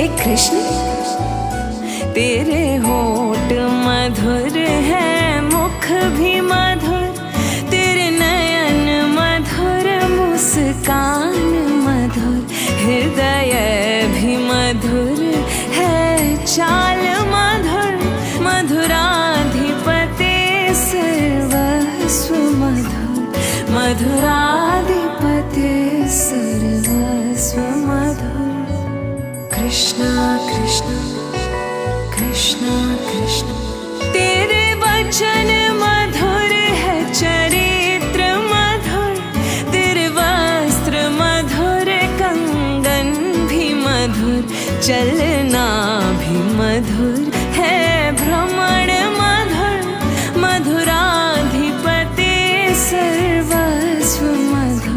हे कृष्ण तेरे होठ मधुर है, मुख भी मधुर, तेरे नयन मधुर, मुस्कान मधुर, हृदय भी मधुर है, चाल मधुर, मधुराधिपते सर्वस्व मधुर, मधुराधिपते सर्वस्व मधुर। कृष्णा कृष्णा कृष्णा कृष्णा तेरे वचन मधुर है, चरित्र मधुर, तेरे वस्त्र मधुर, कंगन भी मधुर, चलना भी मधुर है, भ्रमण मधुर, मधुराधिपते सर्वस्व मधुर।